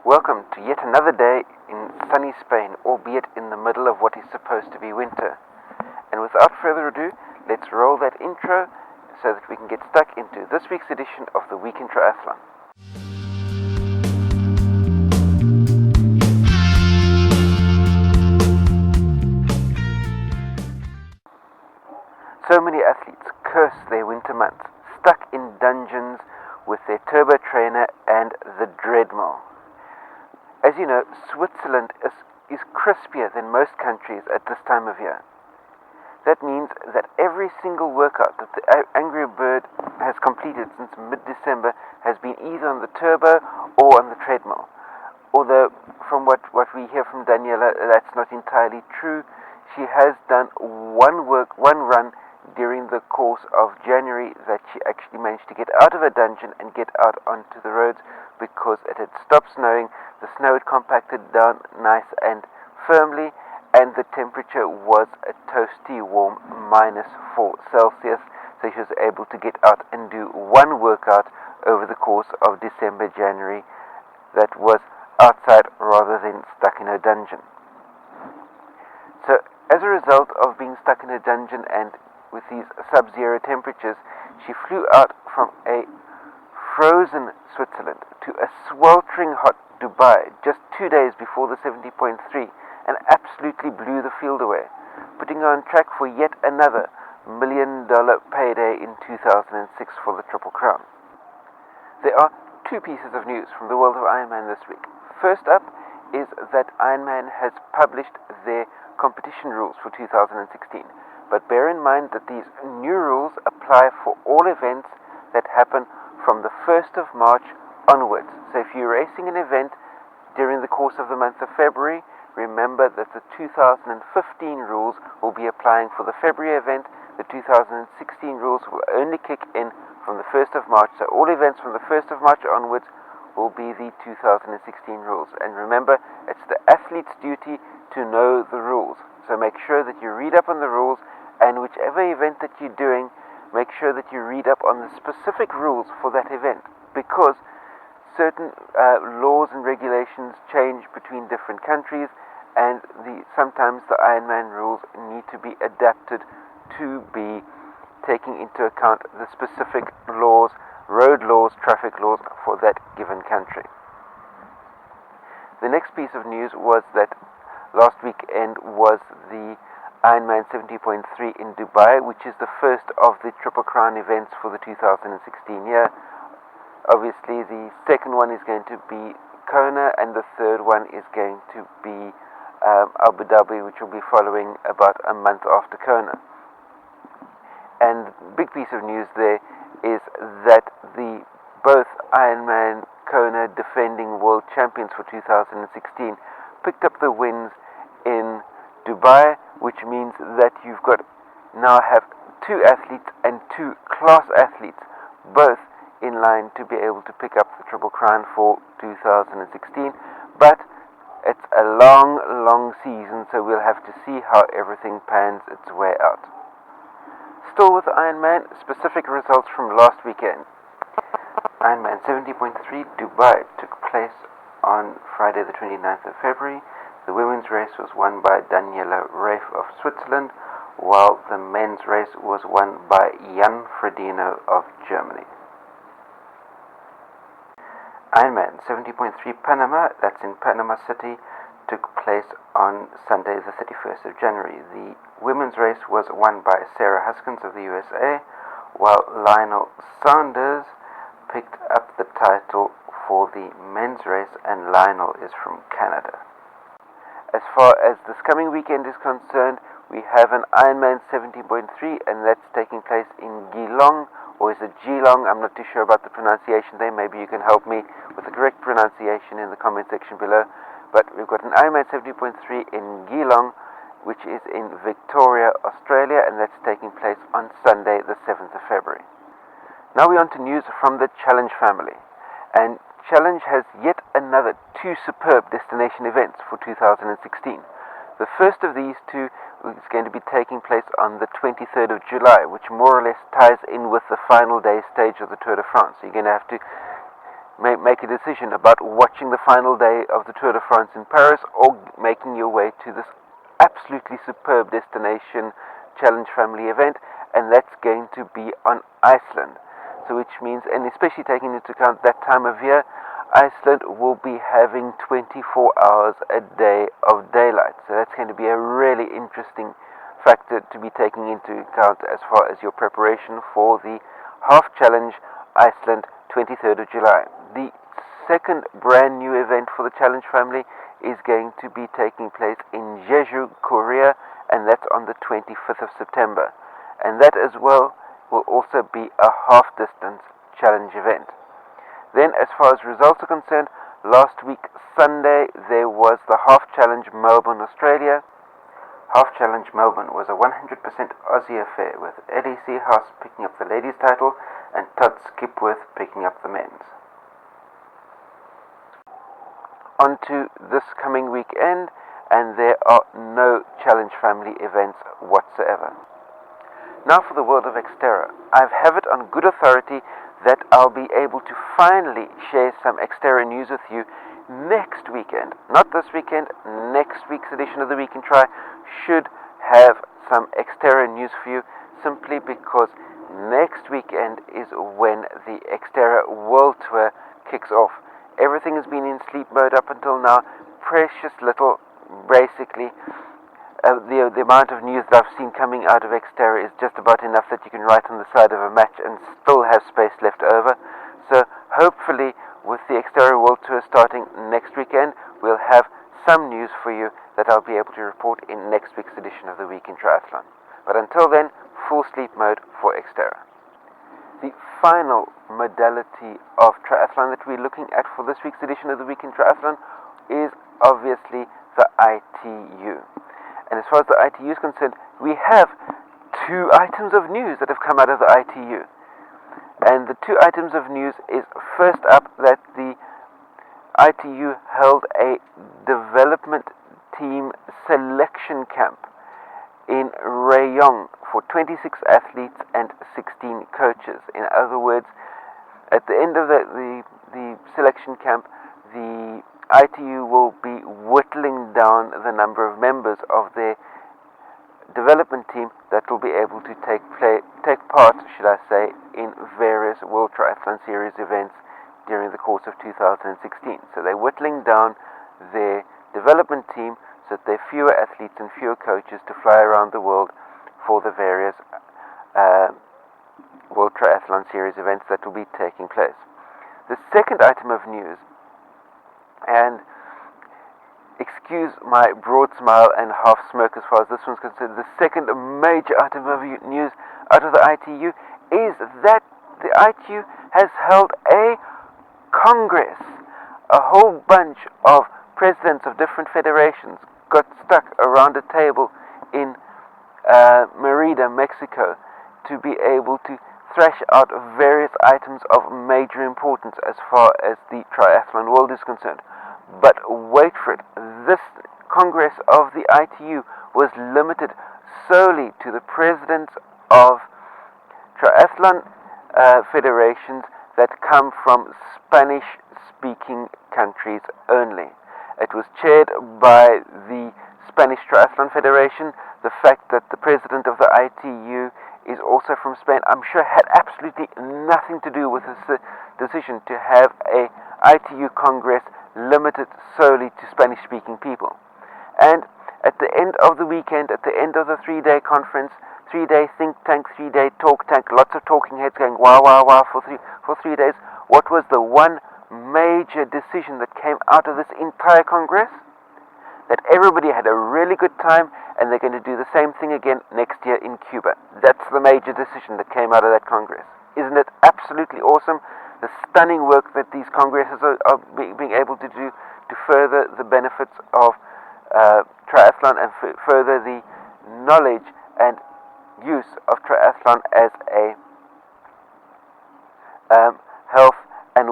Welcome to yet another day in sunny Spain, albeit in the middle of what is supposed to be winter. And without further ado, let's roll that intro so that we can get stuck into this week's edition of the Week in Triathlon. So many athletes curse their winter months, stuck in dungeons with their turbo trainer and the dreadmill. As you know, Switzerland is crispier than most countries at this time of year. That means that every single workout that the Angry Bird has completed since mid-December has been either on the turbo or on the treadmill. Although, from what we hear from Daniela, that's not entirely true. She has done one run during the course of January that she actually managed to get out of a dungeon and get out onto the roads because it had stopped snowing. The snow had compacted down nice and firmly, and the temperature was a toasty warm -4 Celsius, so she was able to get out and do one workout over the course of December, January that was outside rather than stuck in a dungeon. So as a result of being stuck in a dungeon and with these sub-zero temperatures, she flew out from a frozen Switzerland to a sweltering hot Dubai just 2 days before the 70.3 and absolutely blew the field away, putting her on track for yet another $1 million payday in 2006 for the Triple Crown. There are two pieces of news from the world of Ironman this week. First up is that Ironman has published their competition rules for 2016. But bear in mind that these new rules apply for all events that happen from the 1st of March onwards. So if you're racing an event during the course of the month of February, remember that the 2015 rules will be applying for the February event. The 2016 rules will only kick in from the 1st of March. So all events from the 1st of March onwards will be the 2016 rules. And remember, it's the athlete's duty to know the rules. So make sure that you read up on the rules, and whichever event that you're doing, make sure that you read up on the specific rules for that event, because certain laws and regulations change between different countries, and sometimes the Ironman rules need to be adapted to be taking into account the specific laws, road laws, traffic laws for that given country. The next piece of news was that last weekend was the Ironman 70.3 in Dubai, which is the first of the Triple Crown events for the 2016 year. Obviously, the second one is going to be Kona, and the third one is going to be Abu Dhabi, which will be following about a month after Kona. And the big piece of news there is that both Ironman Kona defending world champions for 2016 picked up the wins in Dubai, which means that you've got now have two athletes and two class athletes, both in line to be able to pick up the Triple Crown for 2016. But it's a long season, so we'll have to see how everything pans its way out. Still with Ironman, specific results from last weekend. Ironman 70.3 Dubai took place on Friday the 29th of February. The women's race was won by Daniela Ryf of Switzerland, while the men's race was won by Jan Frodeno of Germany. Ironman 70.3 Panama, that's in Panama City, took place on Sunday the 31st of January. The women's race was won by Sarah Huskins of the USA, while Lionel Sanders picked up the title for the men's race, and Lionel is from Canada. As far as this coming weekend is concerned, we have an Ironman 70.3, and that's taking place in Geelong, or is it Geelong? I'm not too sure about the pronunciation there. Maybe you can help me with the correct pronunciation in the comment section below. But we've got an Ironman 70.3 in Geelong, which is in Victoria, Australia, and that's taking place on Sunday, the 7th of February. Now we're on to news from the Challenge family. And Challenge has yet another two superb destination events for 2016. The first of these two is going to be taking place on the 23rd of July, which more or less ties in with the final day stage of the Tour de France. So you're going to have to make a decision about watching the final day of the Tour de France in Paris or making your way to this absolutely superb destination challenge family event, and that's going to be on Iceland. So which means, and especially taking into account that time of year, Iceland will be having 24 hours a day of daylight. So that's going to be a really interesting factor to be taking into account as far as your preparation for the half challenge Iceland 23rd of July. The second brand new event for the challenge family is going to be taking place in Jeju, Korea, and that's on the 25th of September. And that as well will also be a half distance challenge event. Then as far as results are concerned, last week Sunday there was the half challenge Melbourne, Australia. Half challenge Melbourne was a 100% Aussie affair, with Eddie Seahouse picking up the ladies' title and Todd Skipworth picking up the men's. On to this coming weekend, and there are no challenge family events whatsoever. Now for the world of Xterra. I have it on good authority that I'll be able to finally share some Xterra news with you next weekend. Not this weekend, next week's edition of the Week in Tri should have some Xterra news for you, simply because next weekend is when the Xterra World Tour kicks off. Everything has been in sleep mode up until now. Precious little, basically. The amount of news that I've seen coming out of Xterra is just about enough that you can write on the side of a match and still have space left over. So hopefully with the Xterra World Tour starting next weekend, we'll have some news for you that I'll be able to report in next week's edition of the Week in Triathlon. But until then, full sleep mode for Xterra. The final modality of triathlon that we're looking at for this week's edition of the Week in Triathlon is obviously the ITU. And as far as the ITU is concerned, we have two items of news that have come out of the ITU. And the two items of news is, first up, that the ITU held a development team selection camp in Rayong for 26 athletes and 16 coaches. In other words, at the end of the selection camp, the ITU will be whittling down the number of members of their development team that will be able to take part, should I say, in various World Triathlon Series events during the course of 2016. So they're whittling down their development team so that there are fewer athletes and fewer coaches to fly around the world for the various World Triathlon Series events that will be taking place. The second item of news, and excuse my broad smile and half smirk as far as this one's concerned, the second major item of news out of the ITU is that the ITU has held a congress. A whole bunch of presidents of different federations got stuck around a table in Merida, Mexico, to be able to thrash out various items of major importance as far as the triathlon world is concerned. But wait for it, this Congress of the ITU was limited solely to the presidents of triathlon federations that come from Spanish-speaking countries only. It was chaired by the Spanish Triathlon Federation. The fact that the president of the ITU is also from Spain, I'm sure had absolutely nothing to do with this decision to have a ITU Congress limited solely to Spanish-speaking people. And at the end of the weekend, at the end of the 3-day conference, 3-day think tank, 3-day talk tank, lots of talking heads going wow, wow, wow for 3 days, what was the one major decision that came out of this entire Congress? That everybody had a really good time, and they're going to do the same thing again next year in Cuba. That's the major decision that came out of that Congress. Isn't it absolutely awesome? The stunning work that these Congresses are being able to do to further the benefits of triathlon and further the knowledge and use of triathlon as a health and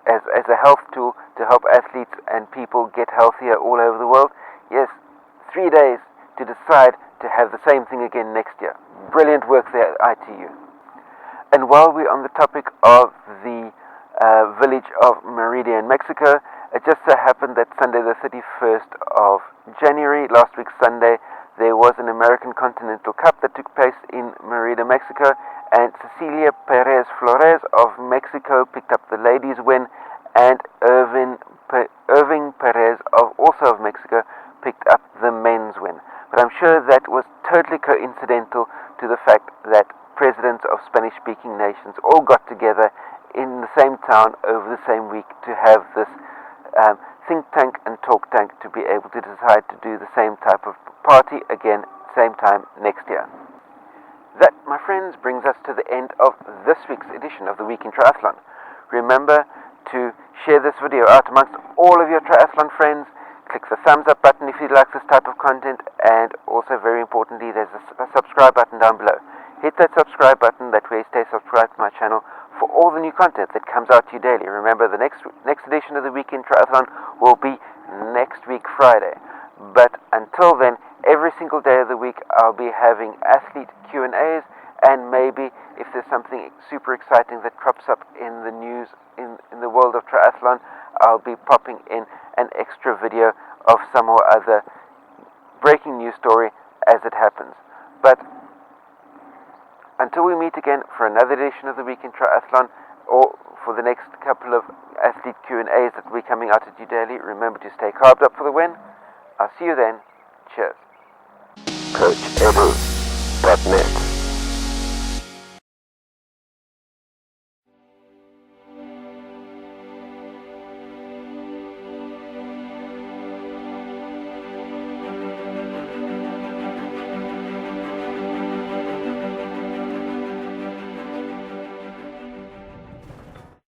as a health tool to help athletes and people get healthier all over the world. Yes, 3 days to decide to have the same thing again next year. Brilliant work there at ITU. And while we're on the topic of the village of Merida in Mexico, it just so happened that Sunday the 31st of January, last week Sunday, there was an American Continental Cup that took place in Merida, Mexico, and Cecilia Perez Flores of Mexico picked up the ladies' win, and Irving Perez also of Mexico picked up the men's win. But I'm sure that was totally coincidental to the fact that presidents of Spanish-speaking nations all got together in the same town over the same week to have this think tank and talk tank to be able to decide to do the same type of party again, same time next year. That, my friends, brings us to the end of this week's edition of the Week in Triathlon. Remember to share this video out amongst all of your triathlon friends. Click the thumbs up button if you like this type of content, and also very importantly, there's a subscribe button down below. Hit that subscribe button, that way you stay subscribed to my channel for all the new content that comes out to you daily. Remember, the next edition of the Week in Triathlon will be next week Friday. But until then, every single day of the week I'll be having athlete Q&As, and maybe if there's something super exciting that crops up in the news in the world of triathlon, I'll be popping in an extra video of some or other breaking news story as it happens. But until we meet again for another edition of the Week in Triathlon, or for the next couple of athlete Q&As that will be coming out at you daily, remember to stay carved up for the win. I'll see you then. Cheers. CoachEdu.net